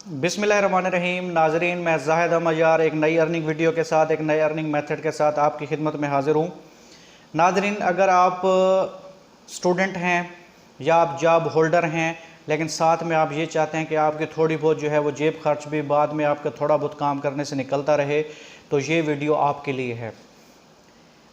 बिस्मिल्लाहिर्रहमानिर्रहीम। नाजरीन, मैं जाहिद अहमद यार एक नई अर्निंग वीडियो के साथ, एक नए अर्निंग मेथड के साथ आपकी खिदमत में हाजिर हूँ। नाजरीन, अगर आप स्टूडेंट हैं या आप जॉब होल्डर हैं, लेकिन साथ में आप ये चाहते हैं कि आपकी थोड़ी बहुत जो है वो जेब खर्च भी बाद में आपका थोड़ा बहुत काम करने से निकलता रहे, तो ये वीडियो आपके लिए है।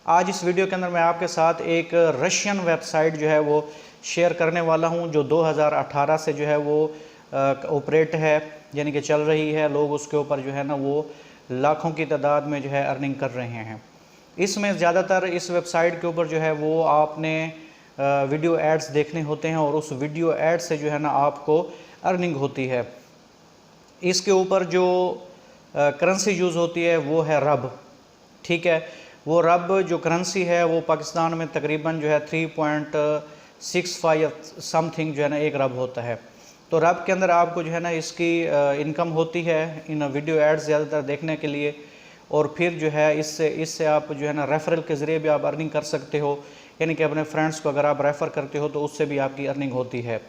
आज इस वीडियो के अंदर मैं आपके साथ एक रशियन वेबसाइट जो है वो शेयर करने वाला हूँ, जो 2018 से जो है वो ऑपरेट है, यानी कि चल रही है। लोग उसके ऊपर जो है ना वो लाखों की तादाद में जो है अर्निंग कर रहे हैं। इसमें ज़्यादातर इस वेबसाइट के ऊपर जो है वो आपने वीडियो एड्स देखने होते हैं और उस वीडियो एड से जो है ना आपको अर्निंग होती है। इसके ऊपर जो करेंसी यूज़ होती है वो है रब। ठीक है, वो रब जो करेंसी है वो पाकिस्तान में तकरीबन जो है 3.65 समथिंग जो है ना एक रब होता है। तो रब के अंदर आपको जो है ना इसकी इनकम होती है इन वीडियो एड्स ज़्यादातर देखने के लिए, और फिर जो है इससे आप जो है ना रेफरल के ज़रिए भी आप अर्निंग कर सकते हो, यानी कि अपने फ्रेंड्स को अगर आप रेफ़र करते हो तो उससे भी आपकी अर्निंग होती है।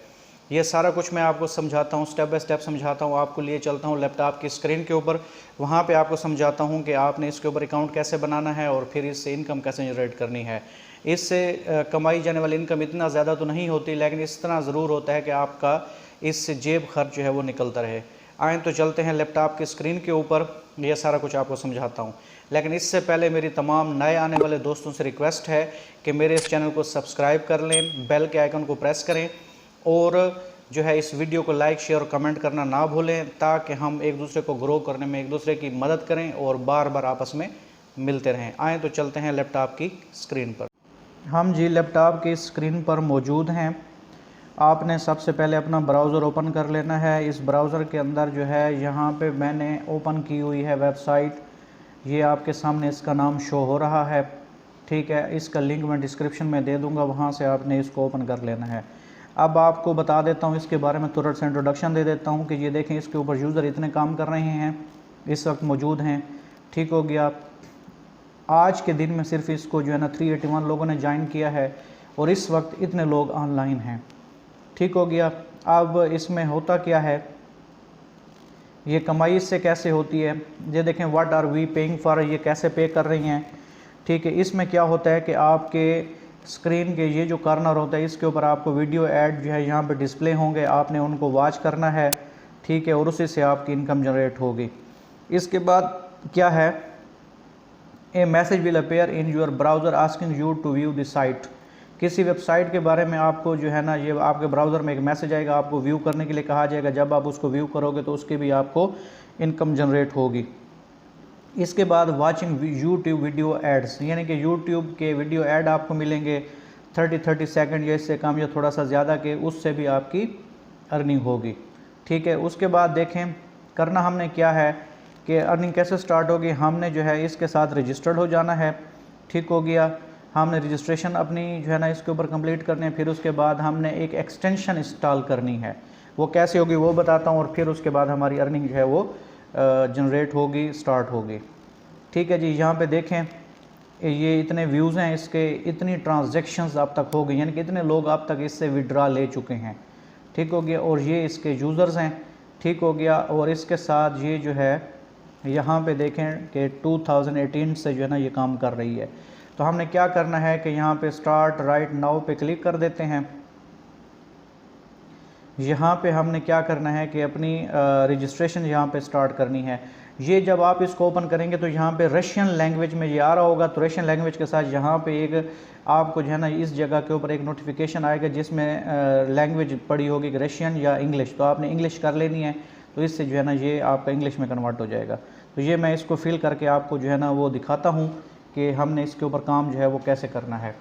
ये सारा कुछ मैं आपको समझाता हूँ, स्टेप बाय स्टेप समझाता हूँ। आपको लिए चलता हूँ लैपटॉप की स्क्रीन के ऊपर, वहाँ पे आपको समझाता हूँ कि आपने इसके ऊपर अकाउंट कैसे बनाना है और फिर इससे इनकम कैसे जनरेट करनी है। इससे कमाई जाने वाली इनकम इतना ज़्यादा तो नहीं होती, लेकिन इस तरह ज़रूर होता है कि आपका इससे जेब खर्च जो है वो निकलता रहे। आएँ तो चलते हैं लैपटॉप की स्क्रीन के ऊपर, यह सारा कुछ आपको समझाता हूँ। लेकिन इससे पहले मेरी तमाम नए आने वाले दोस्तों से रिक्वेस्ट है कि मेरे इस चैनल को सब्सक्राइब कर लें, बेल के आइकन को प्रेस करें और जो है इस वीडियो को लाइक शेयर और कमेंट करना ना भूलें, ताकि हम एक दूसरे को ग्रो करने में एक दूसरे की मदद करें और बार बार आपस में मिलते रहें। आएँ तो चलते हैं लैपटॉप की स्क्रीन पर। हम जी लैपटॉप की स्क्रीन पर मौजूद हैं। आपने सबसे पहले अपना ब्राउज़र ओपन कर लेना है। इस ब्राउज़र के अंदर जो है यहाँ पे मैंने ओपन की हुई है वेबसाइट, ये आपके सामने इसका नाम शो हो रहा है। ठीक है, इसका लिंक मैं डिस्क्रिप्शन में दे दूँगा, वहाँ से आपने इसको ओपन कर लेना है। अब आपको बता देता हूँ इसके बारे में, थोड़ा सा इंट्रोडक्शन दे देता हूँ कि ये देखें इसके ऊपर यूज़र इतने काम कर रहे हैं, इस वक्त मौजूद हैं। ठीक हो गया, आज के दिन में सिर्फ इसको जो है ना 381 लोगों ने ज्वाइन किया है और इस वक्त इतने लोग ऑनलाइन हैं। ठीक हो गया। अब इसमें होता क्या है, ये कमाई इससे कैसे होती है, ये देखें what are we paying for, ये कैसे पे कर रही हैं। ठीक है, इसमें क्या होता है कि आपके स्क्रीन के ये जो कॉर्नर होता है इसके ऊपर आपको वीडियो ऐड जो है यहाँ पे डिस्प्ले होंगे, आपने उनको वॉच करना है। ठीक है, और उसी से आपकी इनकम जनरेट होगी। इसके बाद क्या है, a message will appear in your browser asking you to view the site. किसी वेबसाइट के बारे में आपको जो है ना ये आपके ब्राउज़र में एक मैसेज आएगा, आपको व्यू करने के लिए कहा जाएगा। जब आप उसको व्यू करोगे तो उसकी भी आपको इनकम जनरेट होगी। इसके बाद वाचिंग यूट्यूब वीडियो एड्स, यानी कि यूट्यूब के वीडियो ऐड आपको मिलेंगे 30 सेकंड या इससे कम या थोड़ा सा ज़्यादा के, उससे भी आपकी अर्निंग होगी। ठीक है, उसके बाद देखें करना हमने क्या है कि अर्निंग कैसे स्टार्ट होगी। हमने जो है इसके साथ रजिस्टर्ड हो जाना है। ठीक हो गया, हमने रजिस्ट्रेशन अपनी जो है ना इसके ऊपर कंप्लीट करने हैं। फिर उसके बाद हमने एक एक्सटेंशन इंस्टॉल करनी है, वो कैसे होगी वो बताता हूँ, और फिर उसके बाद हमारी अर्निंग जो है वो जनरेट होगी, स्टार्ट होगी। ठीक है जी, यहाँ पे देखें ये इतने व्यूज़ हैं इसके, इतनी ट्रांजैक्शंस अब तक हो गई, यानी कि इतने लोग अब तक इससे विड्रा ले चुके हैं। ठीक हो गया, और ये इसके यूज़र्स हैं। ठीक हो गया, और इसके साथ ये जो है यहाँ पे देखें कि 2018 से जो है ना ये काम कर रही है। तो हमने क्या करना है कि यहाँ पे स्टार्ट राइट नाउ पे क्लिक कर देते हैं। यहाँ पे हमने क्या करना है कि अपनी रजिस्ट्रेशन यहाँ पे स्टार्ट करनी है। ये जब आप इसको ओपन करेंगे तो यहाँ पे रशियन लैंग्वेज में ये आ रहा होगा। तो रशियन लैंग्वेज के साथ यहाँ पे एक आपको जो है ना इस जगह के ऊपर एक नोटिफिकेशन आएगा जिसमें लैंग्वेज पड़ी होगी रशियन या इंग्लिश, तो आपने इंग्लिश कर लेनी है। तो इससे जो है ना ये आपका इंग्लिश में कन्वर्ट हो जाएगा। तो ये मैं इसको फिल करके आपको जो है ना वो दिखाता हूँ कि हमने इसके ऊपर काम जो है वो कैसे करना है।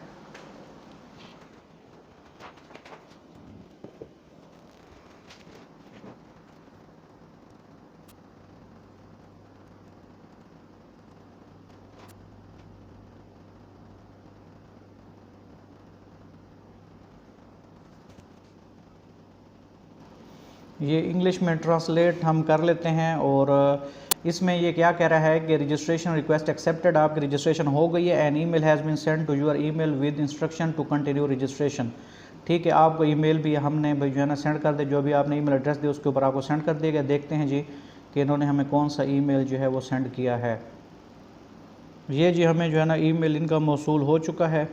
ये इंग्लिश में ट्रांसलेट हम कर लेते हैं, और इसमें ये क्या कह रहा है कि रजिस्ट्रेशन रिक्वेस्ट एक्सेप्टेड, आपकी रजिस्ट्रेशन हो गई है। An email has been send to your email with instruction to continue registration. ठीक है, आपको ईमेल भी हमने भाई जो है ना सेंड कर दे, जो भी आपने ईमेल एड्रेस दिया उसके ऊपर आपको सेंड कर दिया। देखते हैं जी कि इन्होंने हमें कौन सा ईमेल जो है वो सेंड किया है। ये जी हमें जो है ना ईमेल इनका मौसूल हो चुका है।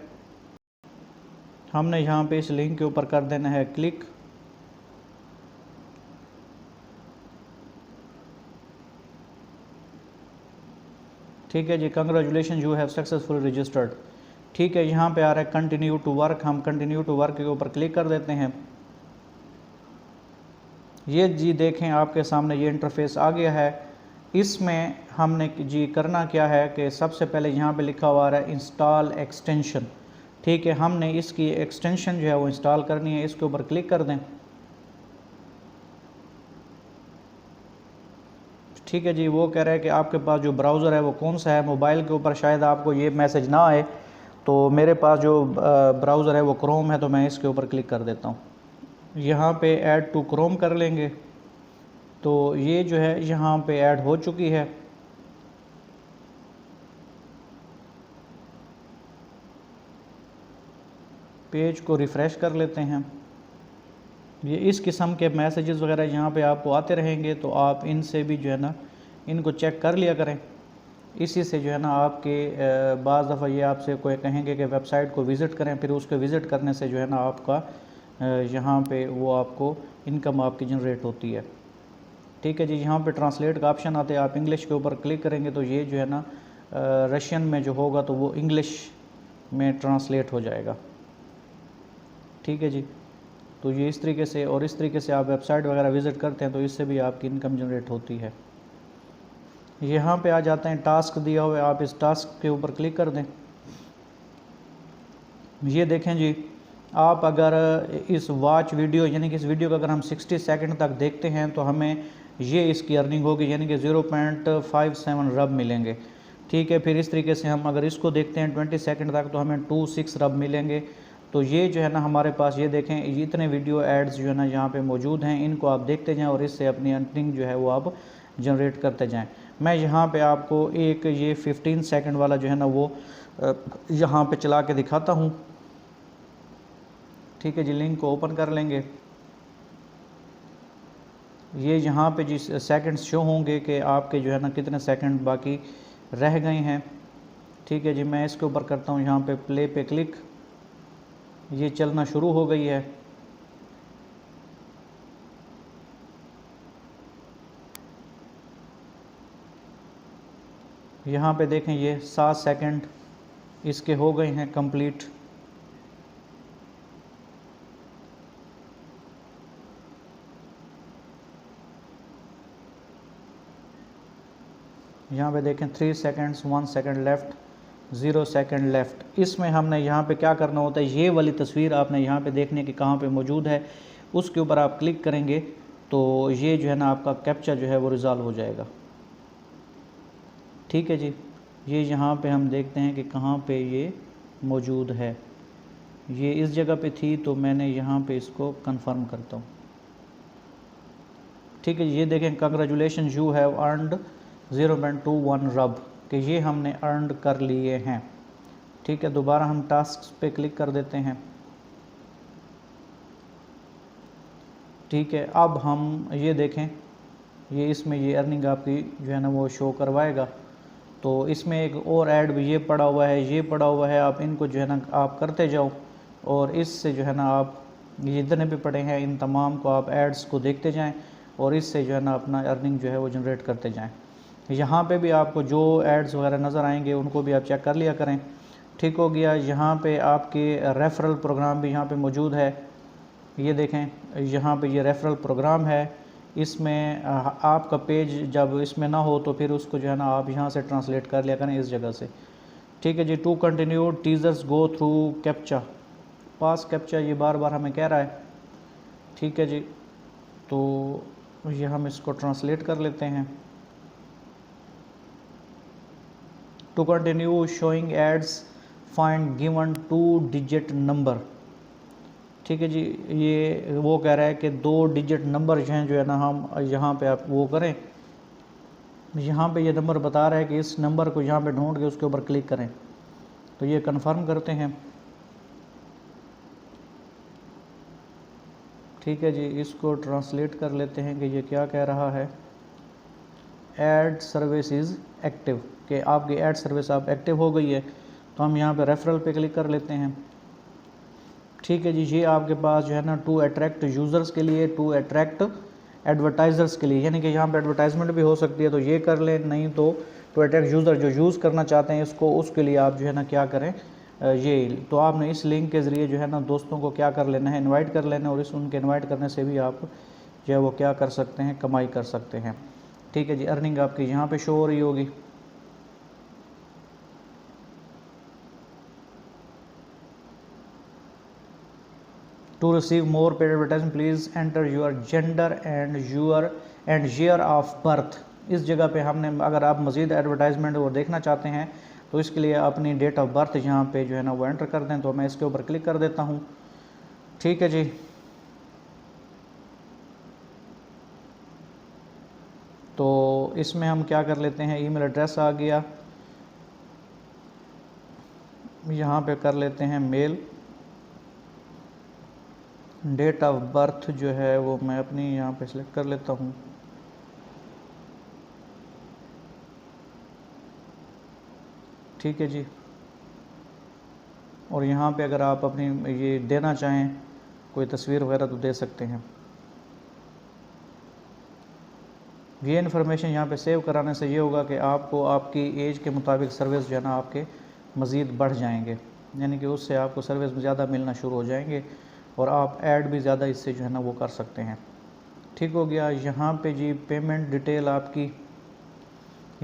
हमने यहाँ पे इस लिंक के ऊपर कर देना है क्लिक। ठीक है जी, congratulation you have successfully registered. ठीक है, यहाँ पे आ रहा है कंटिन्यू टू वर्क। हम कंटिन्यू टू वर्क के ऊपर क्लिक कर देते हैं। ये जी देखें आपके सामने ये इंटरफेस आ गया है। इसमें हमने जी करना क्या है कि सबसे पहले यहाँ पे लिखा हुआ है इंस्टॉल एक्सटेंशन। ठीक है, हमने इसकी एक्सटेंशन जो है वो इंस्टॉल करनी है। इसके ऊपर क्लिक कर दें। ठीक है जी, वो कह रहा है कि आपके पास जो ब्राउज़र है वो कौन सा है। मोबाइल के ऊपर शायद आपको ये मैसेज ना आए, तो मेरे पास जो ब्राउज़र है वो क्रोम है, तो मैं इसके ऊपर क्लिक कर देता हूँ। यहाँ पे ऐड टू क्रोम कर लेंगे, तो ये जो है यहाँ पे ऐड हो चुकी है। पेज को रिफ़्रेश कर लेते हैं। ये इस किस्म के मैसेजेस वगैरह यहाँ पे आपको आते रहेंगे, तो आप इनसे भी जो है ना इनको चेक कर लिया करें। इसी से जो है ना आपके बाज़ दफ़ा ये आपसे कोई कहेंगे कि वेबसाइट को विज़िट करें, फिर उसको विज़िट करने से जो है ना आपका यहाँ पे वो आपको इनकम आपकी जनरेट होती है। ठीक है जी, यहाँ पे ट्रांसलेट का ऑप्शन आता है। आप इंग्लिश के ऊपर क्लिक करेंगे तो ये जो है ना रशियन में जो होगा तो वो इंग्लिश में ट्रांसलेट हो जाएगा। ठीक है जी, तो ये इस तरीके से और इस तरीके से आप वेबसाइट वगैरह विज़िट करते हैं तो इससे भी आपकी इनकम जनरेट होती है। यहाँ पे आ जाते हैं टास्क दिया हुआ है, आप इस टास्क के ऊपर क्लिक कर दें। ये देखें जी, आप अगर इस वॉच वीडियो यानी कि इस वीडियो को अगर हम 60 सेकंड तक देखते हैं तो हमें ये इसकी अर्निंग होगी, यानी कि 0.57 रब मिलेंगे। ठीक है, फिर इस तरीके से हम अगर इसको देखते हैं 20 सेकंड तक तो हमें 26 रब मिलेंगे। तो ये जो है ना हमारे पास ये देखें ये इतने वीडियो एड्स जो है ना यहाँ पे मौजूद हैं, इनको आप देखते जाएं और इससे अपनी अर्निंग जो है वो आप जनरेट करते जाएं। मैं यहाँ पे आपको एक ये 15 सेकंड वाला जो है ना वो यहाँ पे चला के दिखाता हूँ। ठीक है जी, लिंक को ओपन कर लेंगे। ये यहाँ पे जी सेकंड्स शो होंगे कि आपके जो है ना कितने सेकंड बाकी रह गए हैं। ठीक है जी, मैं इसके ऊपर करता हूँ यहाँ पे प्ले पे क्लिक। ये चलना शुरू हो गई है। यहाँ पे देखें ये 7 सेकंड इसके हो गए हैं कंप्लीट। यहाँ पे देखें 3 seconds 1 second left 0 second left. इसमें हमने यहाँ पे क्या करना होता है, ये वाली तस्वीर आपने यहाँ पे देखने की कहाँ पे मौजूद है, उसके ऊपर आप क्लिक करेंगे तो ये जो है ना आपका कैप्चा जो है वो रिज़ॉल्व हो जाएगा। ठीक है जी, ये यहाँ पे हम देखते हैं कि कहाँ पे ये मौजूद है। ये इस जगह पे थी तो मैंने यहाँ पे इसको कंफर्म करता हूँ। ठीक है, ये देखें कंग्रेचुलेशन यू हैव अर्नड 0.21 रब, कि ये हमने अर्न कर लिए हैं। ठीक है, दोबारा हम टास्क पे क्लिक कर देते हैं। ठीक है, अब हम ये देखें ये इसमें ये अर्निंग आपकी जो है ना वो शो करवाएगा। तो इसमें एक और ऐड भी ये पड़ा हुआ है, ये पड़ा हुआ है, आप इनको जो है ना आप करते जाओ और इससे जो है ना आप ये जितने भी पड़े हैं इन तमाम को आप एड्स को देखते जाएं और इससे जो है ना अपना अर्निंग जो है वो जनरेट करते जाएं। यहाँ पे भी आपको जो एड्स वगैरह नज़र आएंगे उनको भी आप चेक कर लिया करें। ठीक हो गया, यहाँ पे आपके रेफरल प्रोग्राम भी यहाँ पे मौजूद है। ये देखें यहाँ पे ये रेफरल प्रोग्राम है। इसमें आपका पेज जब इसमें ना हो तो फिर उसको जो है ना आप यहाँ से ट्रांसलेट कर लिया करें इस जगह से। ठीक है जी, to continue teasers go through captcha pass captcha, ये बार बार हमें कह रहा है। ठीक है जी, तो ये हम इसको ट्रांसलेट कर लेते हैं। To continue showing ads find given 2 digit number. ठीक है जी, ये वो कह रहा है कि 2 डिजिट नंबर जो हैं जो है ना हम यहाँ पे आप वो करें। यहाँ पे ये नंबर बता रहा है कि इस नंबर को यहाँ पे ढूंढ के उसके ऊपर क्लिक करें। तो ये कंफर्म करते हैं। ठीक है जी, इसको ट्रांसलेट कर लेते हैं कि ये क्या कह रहा है। ऐड सर्विस इज़ एक्टिव, कि आपकी ऐड सर्विस आप एक्टिव हो गई है। तो हम यहाँ पे रेफरल पे क्लिक कर लेते हैं। ठीक है जी, ये आपके पास जो है ना टू अट्रैक्ट यूज़र्स के लिए, टू अट्रैक्ट एडवर्टाइज़र्स के लिए, यानी कि यहाँ पे एडवर्टाइजमेंट भी हो सकती है, तो ये कर लें। नहीं तो टू अट्रैक्ट यूज़र जो यूज़ करना चाहते हैं इसको, उसके लिए आप जो है ना क्या करें, ये तो आपने इस लिंक के ज़रिए जो है ना दोस्तों को क्या कर लेना है, इनवाइट कर लेना है। और इस उनके इनवाइट करने से भी आप जो है वो क्या कर सकते हैं, कमाई कर सकते हैं। ठीक है जी, अर्निंग आपकी यहाँ पे शो हो रही होगी। To receive more paid advertisement please enter your gender and year of birth. इस जगह पे हमने, अगर आप मज़ीद एडवर्टाइजमेंट वो देखना चाहते हैं तो इसके लिए अपनी डेट ऑफ बर्थ यहाँ पे जो है ना वो एंटर कर दें। तो मैं इसके ऊपर क्लिक कर देता हूँ। ठीक है जी, तो इसमें हम क्या कर लेते हैं, ईमेल एड्रेस आ गया, यहाँ पे कर लेते हैं मेल। डेट ऑफ बर्थ जो है वो मैं अपनी यहाँ पे सिलेक्ट कर लेता हूँ। ठीक है जी, और यहाँ पे अगर आप अपनी ये देना चाहें कोई तस्वीर वगैरह तो दे सकते हैं। ये इन्फॉर्मेशन यहाँ पे सेव कराने से ये होगा कि आपको आपकी एज के मुताबिक सर्विस जो है ना आपके मज़ीद बढ़ जाएंगे, यानी कि उससे आपको सर्विस ज़्यादा मिलना शुरू हो जाएंगे और आप ऐड भी ज़्यादा इससे जो है ना वो कर सकते हैं। ठीक हो गया। यहाँ पे जी पेमेंट डिटेल आपकी,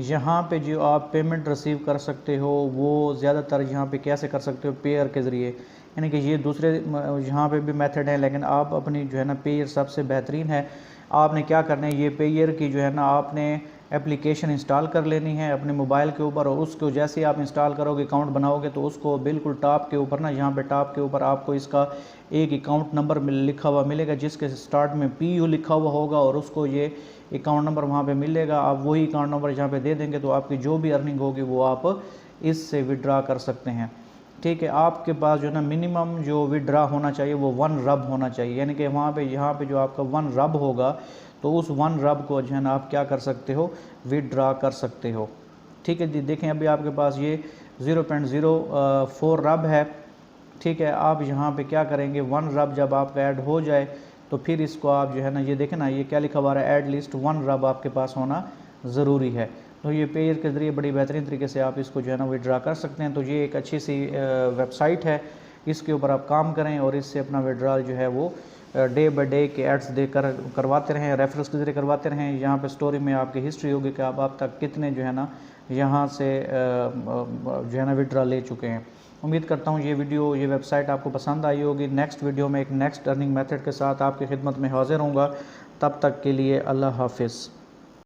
यहाँ पे जो आप पेमेंट रिसीव कर सकते हो वो ज़्यादातर यहाँ पे कैसे कर सकते हो, पेयर के ज़रिए, यानी कि ये दूसरे यहाँ पे भी मेथड है, लेकिन आप अपनी जो है ना पेयर सबसे बेहतरीन है। आपने क्या करना है, ये पेयर की जो है ना आपने एप्लीकेशन इंस्टॉल कर लेनी है अपने मोबाइल के ऊपर, और उसको जैसे ही आप इंस्टॉल करोगे, अकाउंट बनाओगे, तो उसको बिल्कुल टॉप के ऊपर ना, यहाँ पे टॉप के ऊपर आपको इसका एक अकाउंट नंबर लिखा हुआ मिलेगा जिसके स्टार्ट में PU लिखा हुआ होगा, और उसको ये अकाउंट नंबर वहाँ पे मिलेगा। आप वही अकाउंट नंबर यहाँ पे दे देंगे तो आपकी जो भी अर्निंग होगी वो आप इससे विड्रा कर सकते हैं। ठीक है, आपके पास जो है ना मिनिमम जो विड्रा होना चाहिए वो 1 रब होना चाहिए, यानी कि वहाँ पे यहाँ पे जो आपका 1 रब होगा तो उस 1 रब को जो है ना आप क्या कर सकते हो, विड्रा कर सकते हो। ठीक है जी, देखें अभी आपके पास ये 0.04 रब है। ठीक है, आप यहाँ पे क्या करेंगे, 1 रब जब आपका ऐड हो जाए तो फिर इसको आप जो है ना, ये देखें ना, ये क्या लिखा हुआ है, ऐड लिस्ट 1 रब आपके पास होना ज़रूरी है। तो ये पेयर के ज़रिए बड़ी बेहतरीन तरीके से आप इसको जो है ना विड्रा कर सकते हैं। तो ये एक अच्छी सी वेबसाइट है, इसके ऊपर आप काम करें और इससे अपना विड्रॉल जो है वो डे बाय डे के एड्स देकर करवाते रहें, रेफरेंस के ज़रिए करवाते रहें। यहाँ पे स्टोरी में आपकी हिस्ट्री होगी कि आप अब तक कितने जो है ना यहाँ से जो है ना विड्रॉ ले चुके हैं। उम्मीद करता हूँ ये वीडियो, ये वेबसाइट आपको पसंद आई होगी। नेक्स्ट वीडियो में एक नेक्स्ट अर्निंग मेथड के साथ आपकी खिदमत में हाजिर होऊंगा। तब तक के लिए अल्लाह हाफिज़।